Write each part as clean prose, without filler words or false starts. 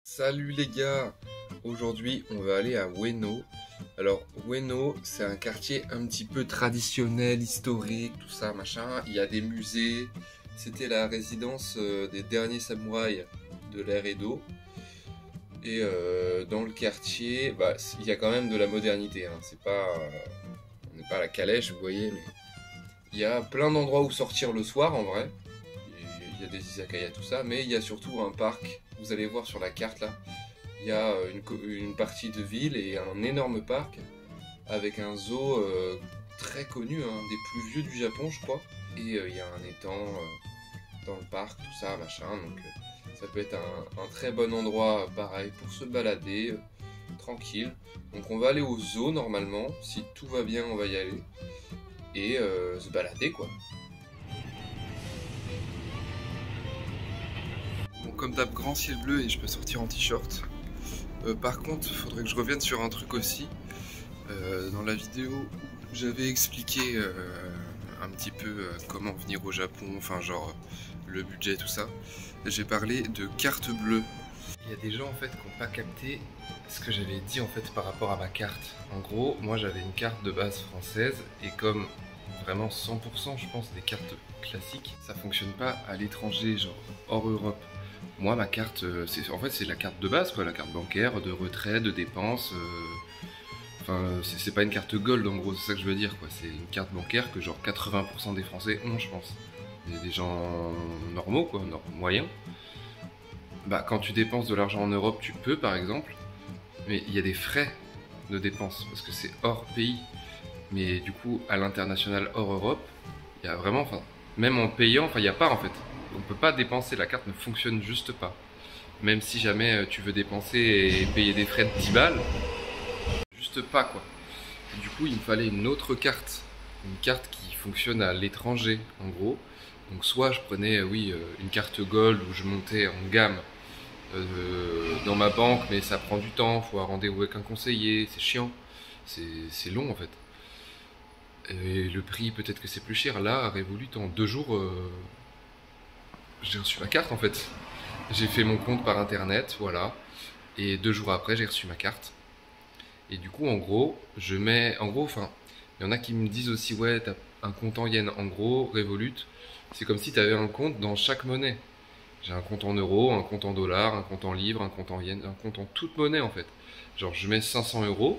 Salut les gars, aujourd'hui on va aller à Ueno. Alors Ueno c'est un quartier un petit peu traditionnel, historique, tout ça machin. Il y a des musées, c'était la résidence des derniers samouraïs de l'ère Edo. Et dans le quartier, il y a quand même de la modernité, hein. C'est pas, on n'est pas à la calèche, vous voyez, mais il y a plein d'endroits où sortir le soir en vrai. Il y a des izakaya, tout ça, mais il y a surtout un parc. Vous allez voir sur la carte là, il y a une partie de ville et un énorme parc avec un zoo très connu, hein, des plus vieux du Japon je crois. Et il y a un étang dans le parc, tout ça machin, donc ça peut être un très bon endroit pareil pour se balader tranquille. Donc on va aller au zoo normalement, si tout va bien on va y aller et se balader quoi. Bon, comme d'hab, grand ciel bleu et je peux sortir en t-shirt. Par contre, il faudrait que je revienne sur un truc aussi. Dans la vidéo, j'avais expliqué un petit peu comment venir au Japon, enfin genre le budget, tout ça. J'ai parlé de carte bleue. Il y a des gens en fait qui n'ont pas capté ce que j'avais dit en fait par rapport à ma carte. En gros, moi j'avais une carte de base française et comme vraiment 100% je pense des cartes classiques, ça fonctionne pas à l'étranger, genre hors Europe. Moi ma carte, en fait c'est la carte de base quoi, la carte bancaire, de retrait, de dépenses. Enfin c'est pas une carte gold en gros, c'est ça que je veux dire quoi. C'est une carte bancaire que genre 80% des Français ont je pense. Des gens normaux quoi, moyens. Bah quand tu dépenses de l'argent en Europe tu peux par exemple, mais il y a des frais de dépenses parce que c'est hors pays. Mais du coup à l'international hors Europe, il y a vraiment, enfin même en payant, enfin il n'y a pas en fait. On peut pas dépenser, la carte ne fonctionne juste pas. Même si jamais tu veux dépenser et payer des frais de 10 balles, juste pas quoi. Et du coup il me fallait une autre carte, une carte qui fonctionne à l'étranger en gros. Donc soit je prenais une carte gold où je montais en gamme dans ma banque, mais ça prend du temps, faut avoir rendez-vous avec un conseiller, c'est chiant, c'est long en fait. Et le prix peut-être que c'est plus cher. Là à Revolut en 2 jours j'ai reçu ma carte en fait. J'ai fait mon compte par internet, voilà. Et 2 jours après, j'ai reçu ma carte. Et du coup, en gros, enfin, il y en a qui me disent aussi, ouais, t'as un compte en yens. En gros, Revolut, c'est comme si tu avais un compte dans chaque monnaie. J'ai un compte en euros, un compte en dollars, un compte en livres, un compte en yens, un compte en toute monnaie en fait. Genre, je mets 500 euros,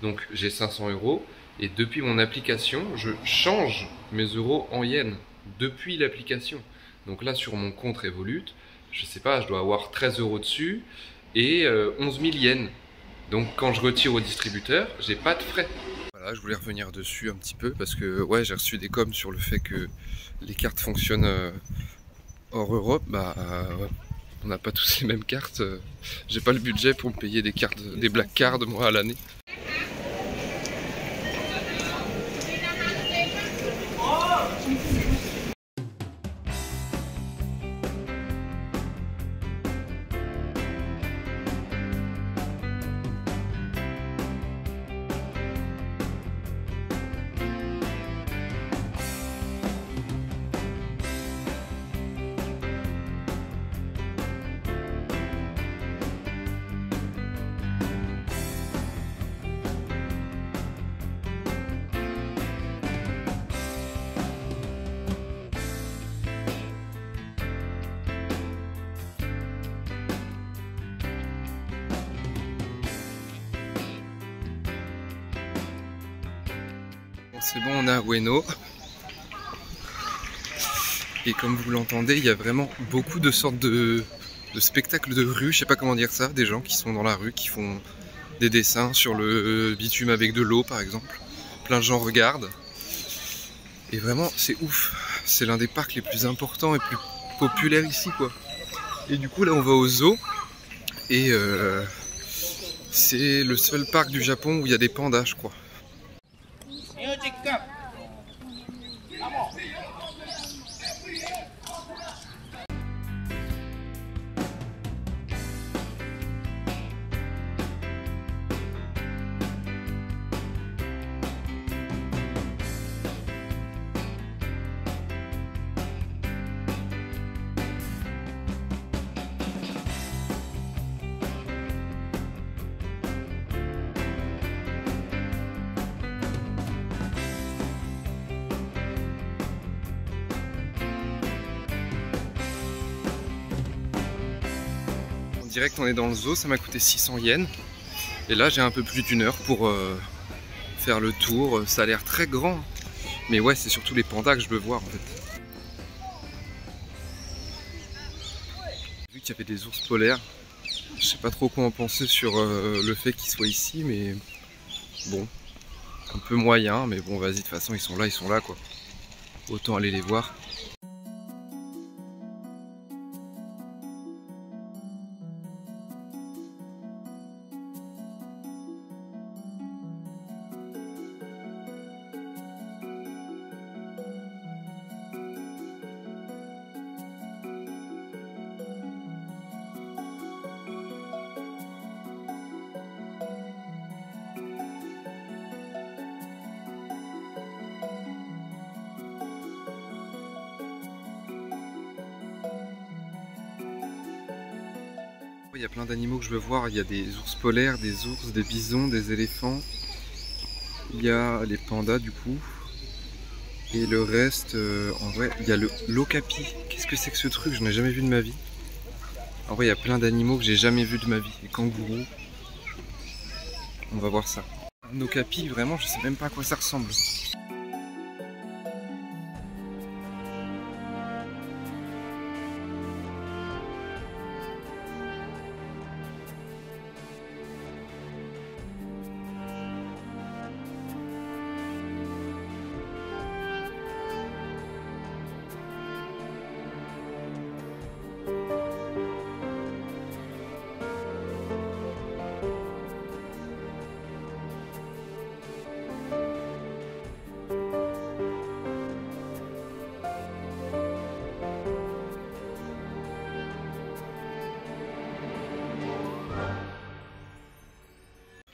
donc j'ai 500 euros. Et depuis mon application, je change mes euros en yens. Depuis l'application. Donc là, sur mon compte Revolut, je sais pas, je dois avoir 13 euros dessus et 11 000 yens. Donc quand je retire au distributeur, j'ai pas de frais. Voilà, je voulais revenir dessus un petit peu parce que ouais, j'ai reçu des coms sur le fait que les cartes fonctionnent hors Europe. On n'a pas tous les mêmes cartes. J'ai pas le budget pour me payer des cartes, des black cards moi à l'année. C'est bon, on est à Ueno. Et comme vous l'entendez, il y a vraiment beaucoup de sortes de spectacles de rue, je sais pas comment dire ça, des gens qui sont dans la rue, qui font des dessins sur le bitume avec de l'eau par exemple. Plein de gens regardent. Et vraiment, c'est ouf. C'est l'un des parcs les plus importants et plus populaires ici quoi. Et du coup là on va au zoo. Et c'est le seul parc du Japon où il y a des pandas je crois. Direct, on est dans le zoo, ça m'a coûté 600 yens. Et là, j'ai un peu plus d'une heure pour faire le tour. Ça a l'air très grand. Mais ouais, c'est surtout les pandas que je veux voir en fait. J'ai vu qu'il y avait des ours polaires. Je sais pas trop quoi en penser sur le fait qu'ils soient ici, mais bon, un peu moyen. Mais bon, vas-y, de toute façon, ils sont là quoi. Autant aller les voir. Il y a plein d'animaux que je veux voir, il y a des ours polaires, des ours, des bisons, des éléphants. Il y a les pandas du coup. Et le reste, en vrai, il y a l'okapi. Qu'est-ce que c'est que ce truc? Je n'ai jamais vu de ma vie. En vrai, il y a plein d'animaux que j'ai jamais vu de ma vie. Les kangourous. On va voir ça. Un okapi, vraiment, je sais même pas à quoi ça ressemble.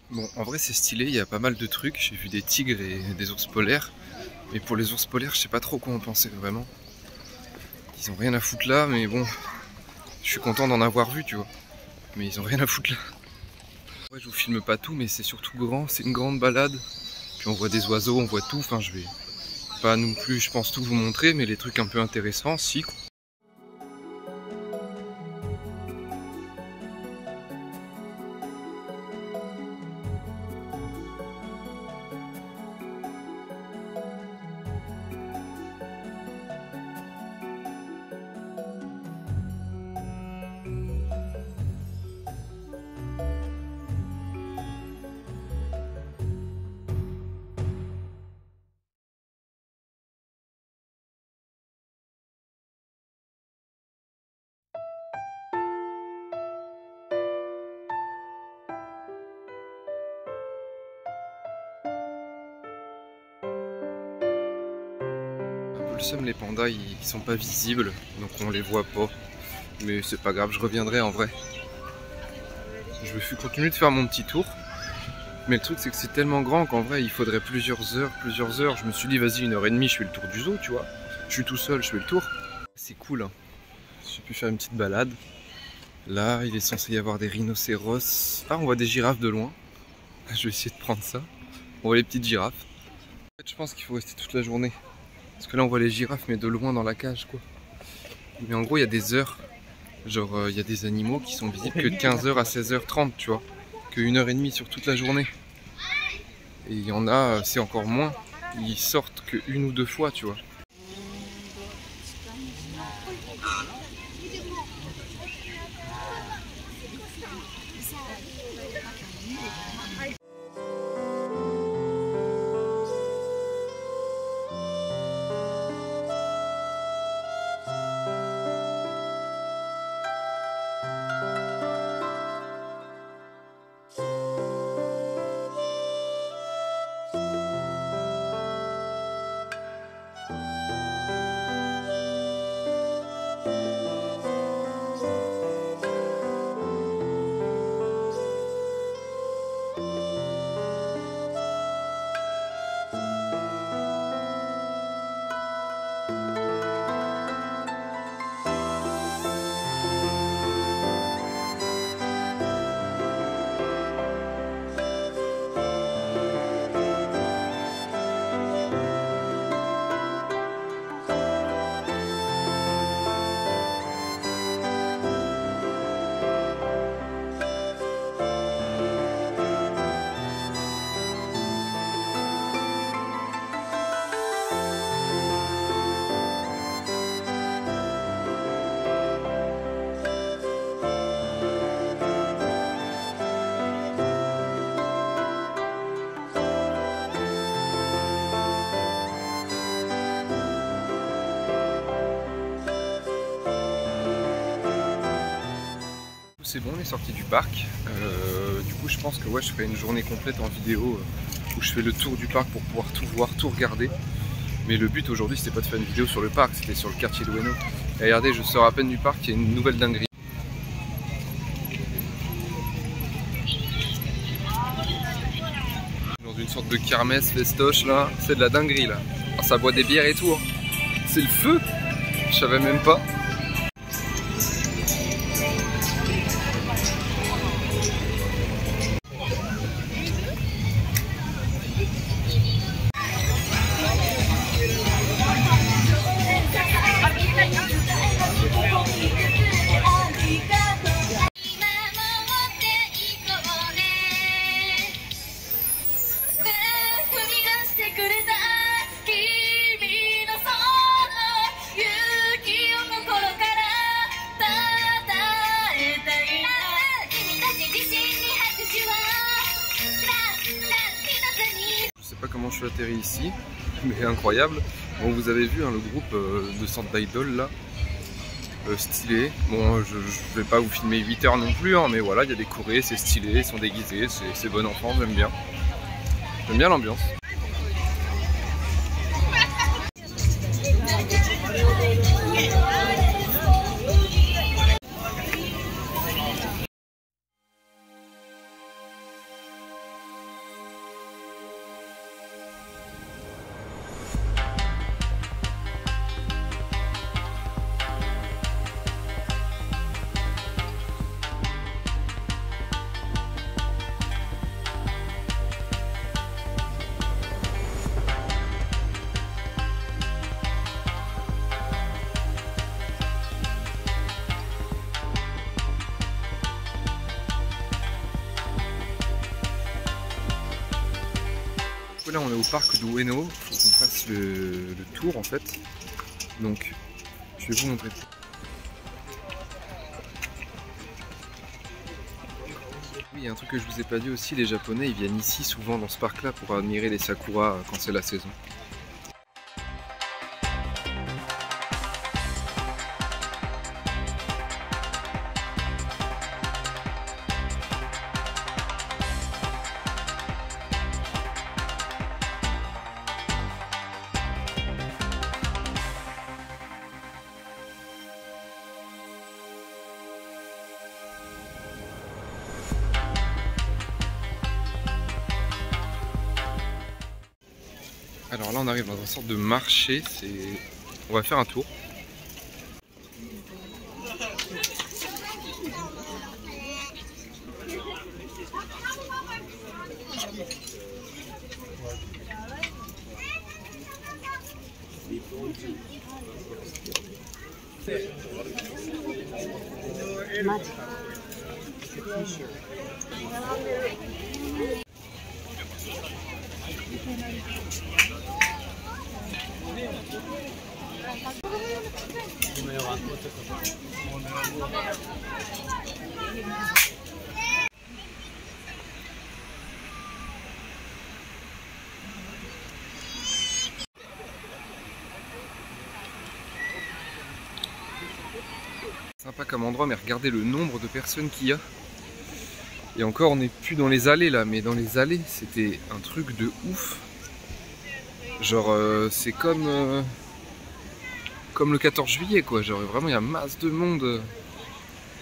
Bon, en vrai c'est stylé, il y a pas mal de trucs, j'ai vu des tigres et des ours polaires. Mais pour les ours polaires, je sais pas trop quoi en penser vraiment. Ils ont rien à foutre là, mais bon, je suis content d'en avoir vu, tu vois. Mais ils ont rien à foutre là. Ouais, je vous filme pas tout, mais c'est surtout grand, c'est une grande balade. Puis on voit des oiseaux, on voit tout, enfin je vais pas non plus, je pense, tout vous montrer, mais les trucs un peu intéressants, si. Le seum, les pandas ils sont pas visibles, donc on les voit pas. Mais c'est pas grave, je reviendrai en vrai. Je vais continuer de faire mon petit tour. Mais le truc c'est que c'est tellement grand qu'en vrai il faudrait plusieurs heures. Je me suis dit vas-y 1h30 je fais le tour du zoo, tu vois. Je suis tout seul, je fais le tour. C'est cool hein. J'ai pu faire une petite balade. Là il est censé y avoir des rhinocéros. Ah on voit des girafes de loin. Je vais essayer de prendre ça. On voit les petites girafes. En fait je pense qu'il faut rester toute la journée. Parce que là on voit les girafes mais de loin dans la cage quoi. Mais en gros il y a des heures. Genre il y a des animaux qui sont visibles que de 15h à 16h30 tu vois. Que 1h30 sur toute la journée. Et il y en a, c'est encore moins. Ils sortent que 1 ou 2 fois tu vois. c'est bon, on est sorti du parc. Du coup je pense que ouais, je ferai une journée complète en vidéo où je fais le tour du parc pour pouvoir tout voir, tout regarder. Mais le but aujourd'hui c'était pas de faire une vidéo sur le parc, c'était sur le quartier de Ueno. Et regardez, je sors à peine du parc, il y a une nouvelle dinguerie. Dans une sorte de kermesse festoche là, c'est de la dinguerie là. Alors, ça boit des bières et tout, hein. C'est le feu, je savais même pas. Je sais pas comment je suis atterri ici, mais incroyable. Bon, vous avez vu hein, le groupe de centre d'idol là, stylé. Bon, je vais pas vous filmer 8 heures non plus, hein, mais voilà, il y a des chorés, c'est stylé, ils sont déguisés, c'est bon enfant, j'aime bien. J'aime bien l'ambiance. Là on est au parc d'Ueno, il faut qu'on fasse le tour en fait, donc je vais vous montrer. Oui, il y a un truc que je vous ai pas dit aussi, les japonais ils viennent ici souvent dans ce parc là pour admirer les sakuras quand c'est la saison. Alors là on arrive dans une sorte de marché, on va faire un tour. Sympa comme endroit, mais regardez le nombre de personnes qu'il y a. Et encore, on n'est plus dans les allées là, mais dans les allées, c'était un truc de ouf. Genre, c'est comme le 14 juillet quoi. Genre, vraiment, il y a masse de monde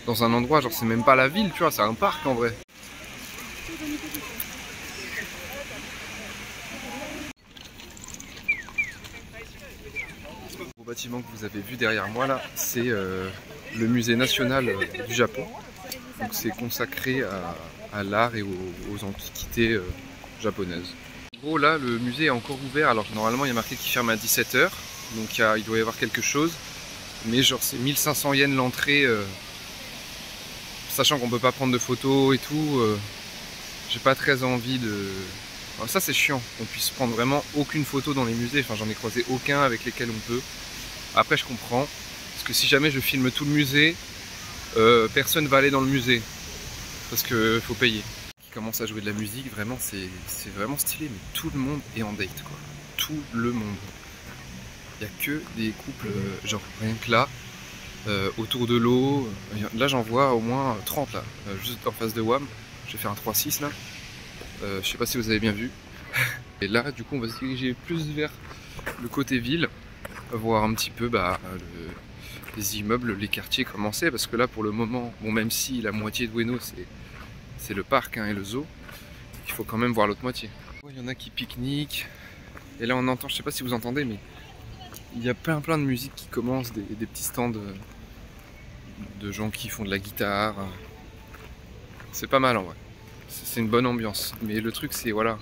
dans un endroit. Genre, c'est même pas la ville, tu vois, c'est un parc en vrai. Le bâtiment que vous avez vu derrière moi là, c'est le musée national du Japon. Donc c'est consacré à l'art et aux antiquités japonaises. En gros là le musée est encore ouvert, alors normalement il y a marqué qu'il ferme à 17 h, donc il doit y avoir quelque chose. Mais genre c'est 1500 yens l'entrée, sachant qu'on peut pas prendre de photos et tout, j'ai pas très envie de... Alors ça c'est chiant, qu'on puisse prendre vraiment aucune photo dans les musées, enfin j'en ai croisé aucun avec lesquels on peut. Après je comprends, parce que si jamais je filme tout le musée, personne va aller dans le musée, parce qu'il faut payer. Qui commence à jouer de la musique, vraiment c'est vraiment stylé, mais tout le monde est en date quoi. Tout le monde. Il n'y a que des couples, genre rien que là, autour de l'eau. Là j'en vois au moins 30 là, juste en face de WAM. Je vais faire un 3-6 là. Je sais pas si vous avez bien vu. Et là du coup on va se diriger plus vers le côté ville, voir un petit peu les immeubles, les quartiers commencer, parce que là pour le moment, bon, même si la moitié de Ueno c'est le parc hein, et le zoo, il faut quand même voir l'autre moitié. Il y en a qui pique-niquent, et là on entend, je sais pas si vous entendez, mais il y a plein de musique qui commence, des petits stands de gens qui font de la guitare. C'est pas mal en vrai, c'est une bonne ambiance, mais le truc c'est voilà,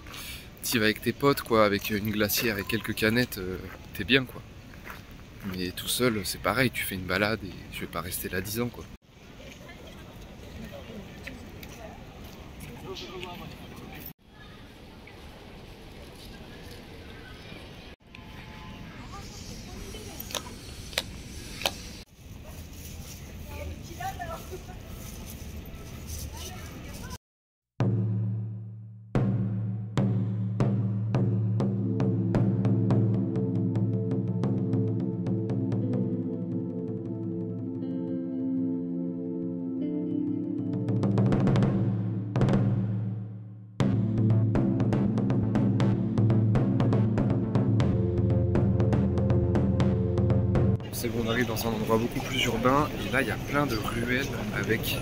tu vas avec tes potes quoi, avec une glacière et quelques canettes, t'es bien quoi. Mais tout seul, c'est pareil, tu fais une balade et je vais pas rester là 10 ans quoi. C'est bon, on arrive dans un endroit beaucoup plus urbain et là il y a plein de ruelles avec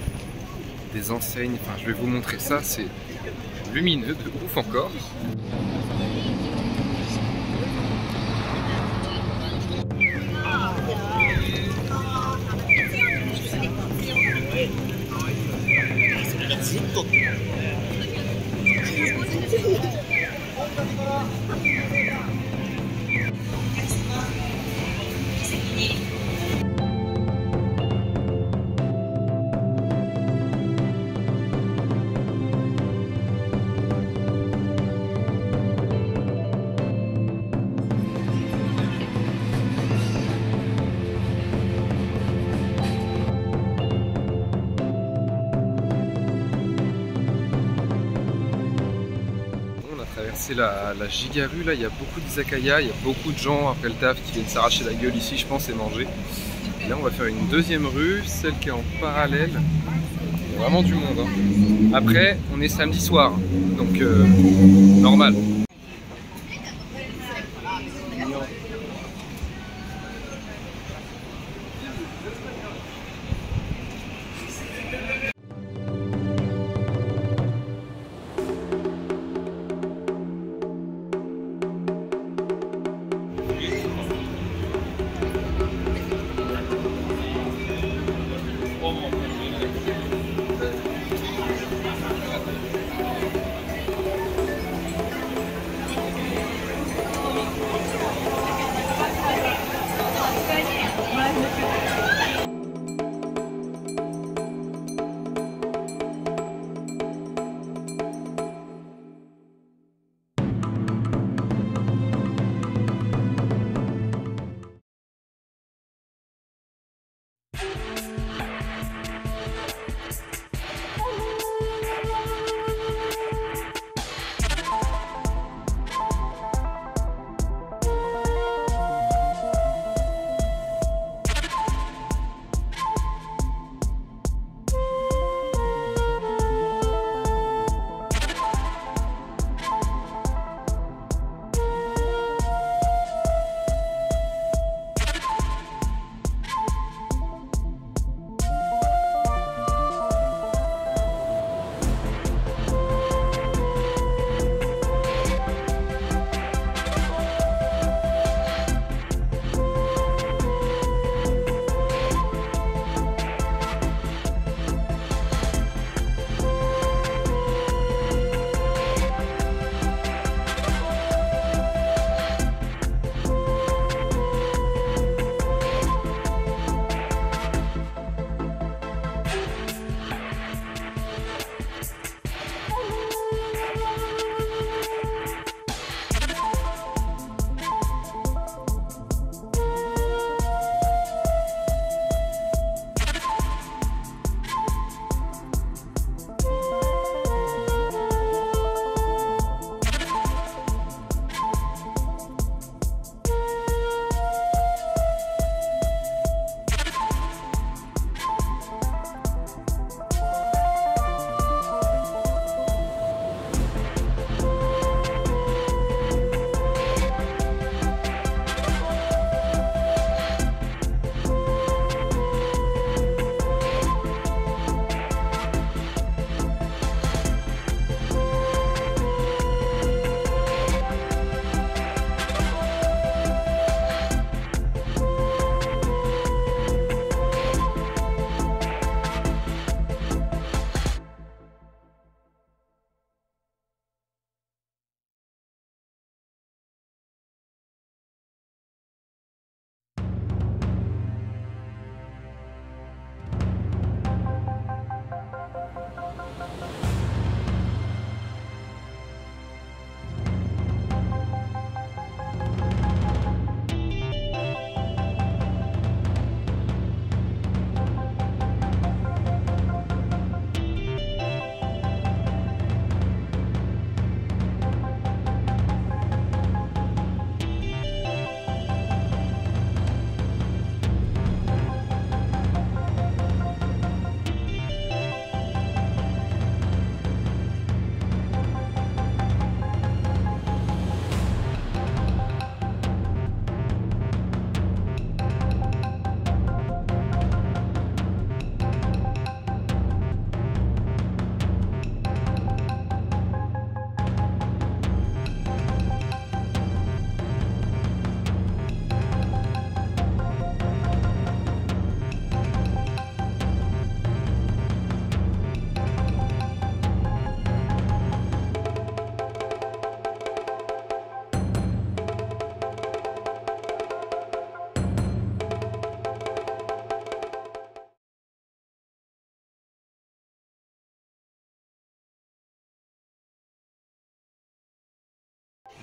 des enseignes. Enfin, je vais vous montrer ça, c'est lumineux de ouf encore. C'est la giga rue, là il y a beaucoup d'izakaya, il y a beaucoup de gens après le taf qui viennent s'arracher la gueule ici je pense et manger. Et là on va faire une deuxième rue, celle qui est en parallèle. Il y a vraiment du monde hein. Après on est samedi soir, donc normal.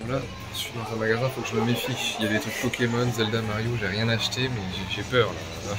Là, je suis dans un magasin, faut que je me méfie. Il y a des trucs Pokémon, Zelda, Mario, j'ai rien acheté, mais j'ai peur là.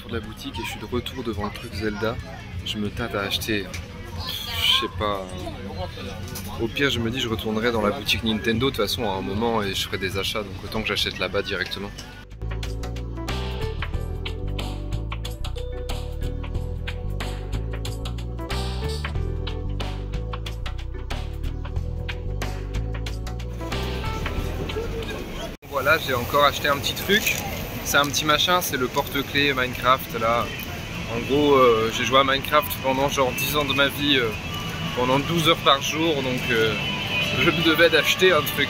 De la boutique et je suis de retour devant le truc Zelda. Je me tâte à acheter, je sais pas, au pire je me dis je retournerai dans la boutique Nintendo de toute façon à un moment et je ferai des achats, donc autant que j'achète là-bas directement. Voilà, j'ai encore acheté un petit truc. C'est un petit machin, c'est le porte-clés Minecraft là. En gros, j'ai joué à Minecraft pendant genre 10 ans de ma vie, pendant 12 heures par jour, donc je me devais d'acheter un truc.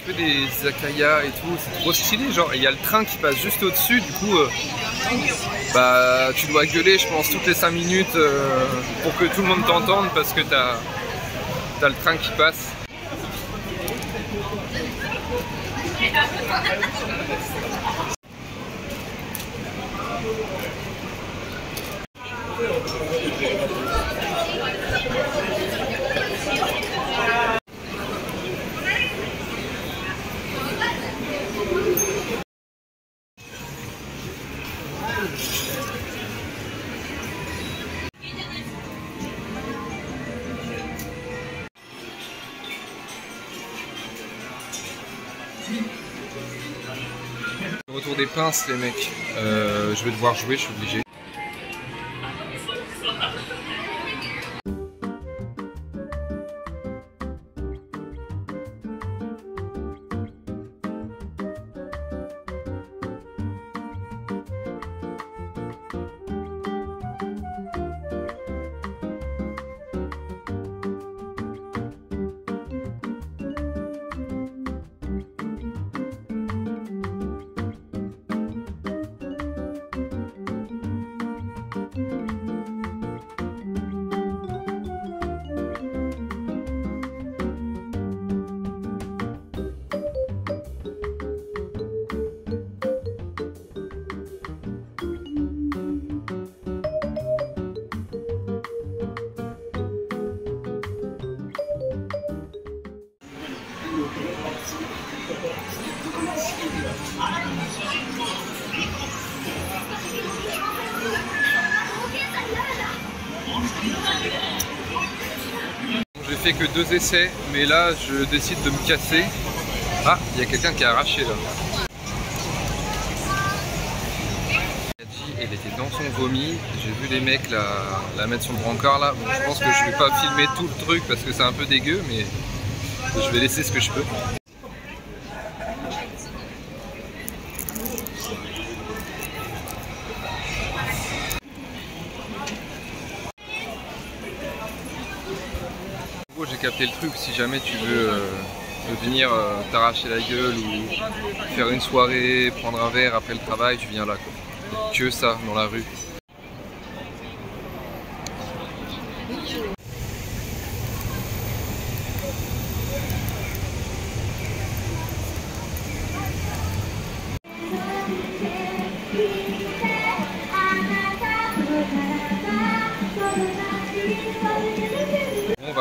Que des izakaya et tout, c'est trop stylé, genre il y a le train qui passe juste au-dessus, du coup bah tu dois gueuler je pense toutes les 5 minutes pour que tout le monde t'entende parce que t'as le train qui passe. Retour des pinces les mecs, je vais devoir jouer, je suis obligé. J'ai fait que 2 essais, mais là je décide de me casser. Ah, il y a quelqu'un qui a arraché là. Elle était dans son vomi, j'ai vu les mecs la mettre sur le brancard là. Bon, je pense que je vais pas filmer tout le truc parce que c'est un peu dégueu, mais je vais laisser ce que je peux. J'ai capté le truc, si jamais tu veux venir t'arracher la gueule ou faire une soirée, prendre un verre après le travail, tu viens là quoi. Que ça dans la rue.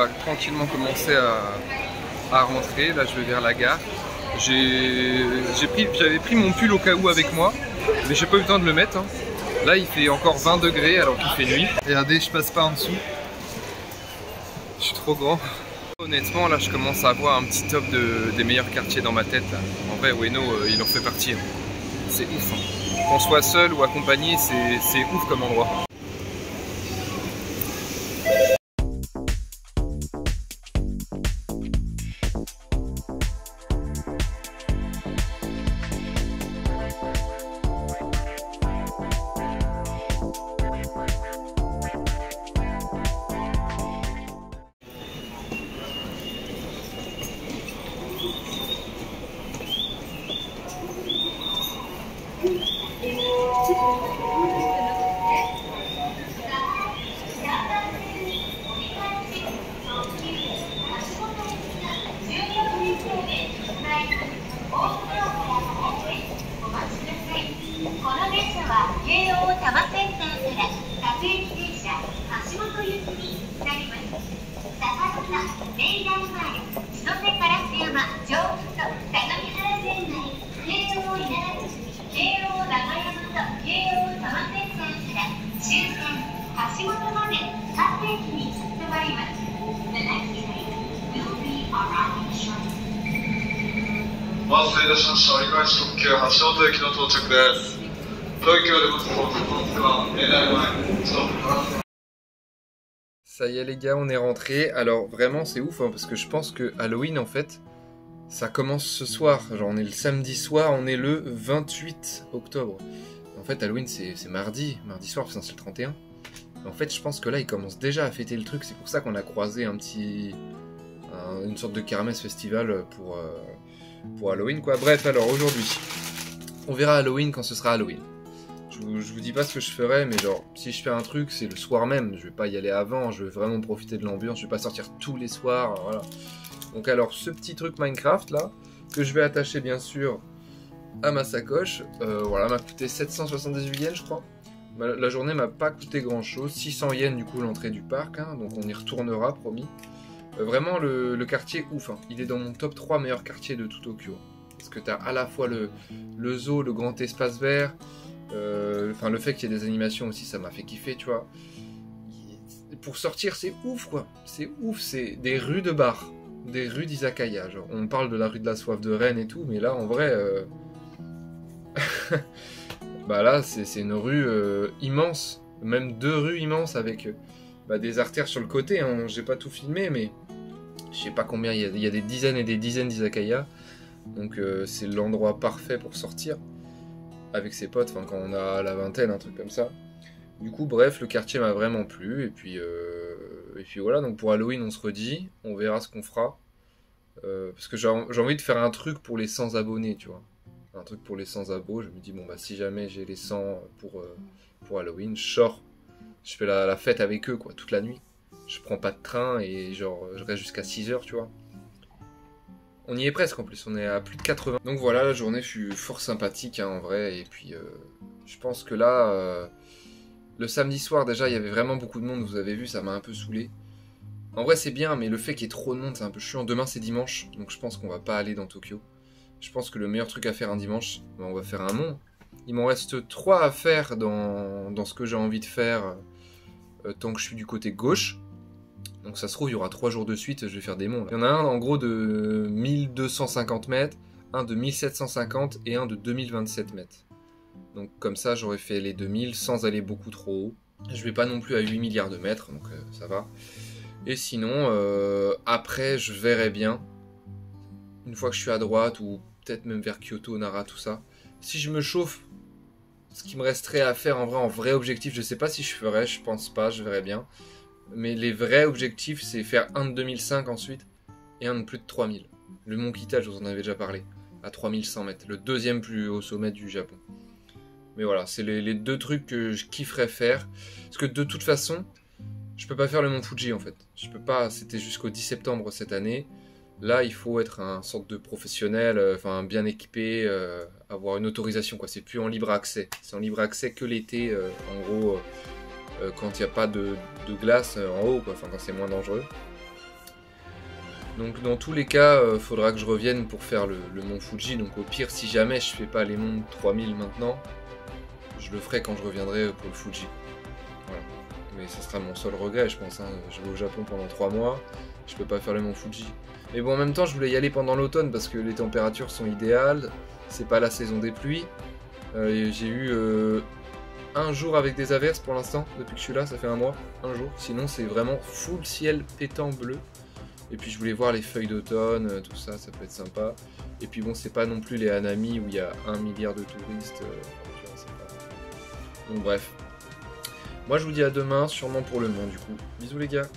va tranquillement commencer à rentrer. Là, je vais vers la gare. J'avais pris mon pull au cas où avec moi, mais j'ai pas eu le temps de le mettre. Hein. Là, il fait encore 20 degrés alors qu'il fait nuit. Regardez, je passe pas en dessous. Je suis trop grand. Honnêtement, là, je commence à avoir un petit top des meilleurs quartiers dans ma tête. Là. En vrai, Ueno, il en fait partie. Hein. C'est ouf. Hein. Qu'on soit seul ou accompagné, c'est ouf comme endroit. Ça y est les gars, on est rentré. Alors vraiment c'est ouf hein, parce que je pense que Halloween en fait ça commence ce soir. Genre on est le samedi soir, on est le 28 octobre. En fait Halloween c'est mardi soir, c'est le 31. En fait je pense que là ils commencent déjà à fêter le truc. C'est pour ça qu'on a croisé une sorte de kermesse festival pour Halloween quoi. Bref alors aujourd'hui on verra Halloween quand ce sera Halloween. Je vous dis pas ce que je ferai, mais genre, si je fais un truc, c'est le soir même. Je vais pas y aller avant, je vais vraiment profiter de l'ambiance. Je vais pas sortir tous les soirs, voilà. Donc alors, ce petit truc Minecraft, là, que je vais attacher, bien sûr, à ma sacoche. Voilà, m'a coûté 778 yens, je crois. La journée m'a pas coûté grand-chose. 600 yens, du coup, l'entrée du parc. Hein, donc on y retournera, promis. Vraiment, le quartier, ouf. Hein. Il est dans mon top 3 meilleurs quartiers de tout Tokyo. Parce que t'as à la fois le zoo, le grand espace vert... Enfin, le fait qu'il y ait des animations aussi, ça m'a fait kiffer, tu vois. Pour sortir, c'est ouf, quoi. C'est ouf, c'est des rues de bar, des rues d'izakaya. Genre, on parle de la rue de la soif de Rennes et tout, mais là, en vrai, bah là, c'est une rue immense, même 2 rues immenses avec des artères sur le côté. Hein. J'ai pas tout filmé, mais je sais pas combien. Il y a des dizaines et des dizaines d'izakaya, donc c'est l'endroit parfait pour sortir. Avec ses potes, enfin quand on a la vingtaine, un truc comme ça. Du coup, bref, le quartier m'a vraiment plu, et puis voilà, donc pour Halloween, on se redit, on verra ce qu'on fera. Parce que j'ai envie de faire un truc pour les 100 abonnés, tu vois. Un truc pour les 100 abos, je me dis, bon bah si jamais j'ai les 100 pour Halloween, je fais la fête avec eux, quoi, toute la nuit. Je prends pas de train, et genre, je reste jusqu'à 6h, tu vois. On y est presque en plus, on est à plus de 80. Donc voilà, la journée fut fort sympathique hein, en vrai. Et puis je pense que là, le samedi soir déjà, il y avait vraiment beaucoup de monde. Vous avez vu, ça m'a un peu saoulé. En vrai c'est bien, mais le fait qu'il y ait trop de monde, c'est un peu chiant. Demain c'est dimanche, donc je pense qu'on va pas aller dans Tokyo. Je pense que le meilleur truc à faire un dimanche, on va faire un mont. Il m'en reste 3 à faire dans ce que j'ai envie de faire tant que je suis du côté gauche. Donc ça se trouve, il y aura 3 jours de suite, je vais faire des monts. Là. Il y en a un en gros de 1250 mètres, un de 1750 et un de 2027 mètres. Donc comme ça, j'aurais fait les 2000 sans aller beaucoup trop haut. Je vais pas non plus à 8 milliards de mètres, donc ça va. Et sinon, après, je verrai bien. Une fois que je suis à droite, ou peut-être même vers Kyoto, Nara, tout ça. Si je me chauffe, ce qui me resterait à faire en vrai objectif, je sais pas si je ferai, je pense pas, je verrai bien. Mais les vrais objectifs, c'est faire un de 2005 ensuite, et un de plus de 3000. Le Mont Kita, je vous en avais déjà parlé, à 3100 mètres, le deuxième plus haut sommet du Japon. Mais voilà, c'est les 2 trucs que je kifferais faire. Parce que de toute façon, je peux pas faire le Mont Fuji en fait. Je peux pas, c'était jusqu'au 10 septembre cette année. Là, il faut être un sorte de professionnel, enfin bien équipé, avoir une autorisation quoi. C'est plus en libre accès. C'est en libre accès que l'été, en gros, quand il n'y a pas de glace en haut, quoi. Enfin quand c'est moins dangereux. Donc dans tous les cas, faudra que je revienne pour faire le mont Fuji. Donc au pire, si jamais je fais pas les monts 3000 maintenant, je le ferai quand je reviendrai pour le Fuji. Voilà. Mais ça sera mon seul regret, je pense. Hein. Je vais au Japon pendant 3 mois, je peux pas faire le mont Fuji. Mais bon, en même temps, je voulais y aller pendant l'automne parce que les températures sont idéales. C'est pas la saison des pluies. J'ai eu un jour avec des averses pour l'instant, depuis que je suis là, ça fait un mois, un jour. Sinon, c'est vraiment full ciel pétant bleu. Et puis je voulais voir les feuilles d'automne, tout ça, ça peut être sympa. Et puis bon, c'est pas non plus les Hanami où il y a 1 milliard de touristes. Tu vois, c'est pas... Donc bref. Moi je vous dis à demain, sûrement pour le monde du coup. Bisous les gars.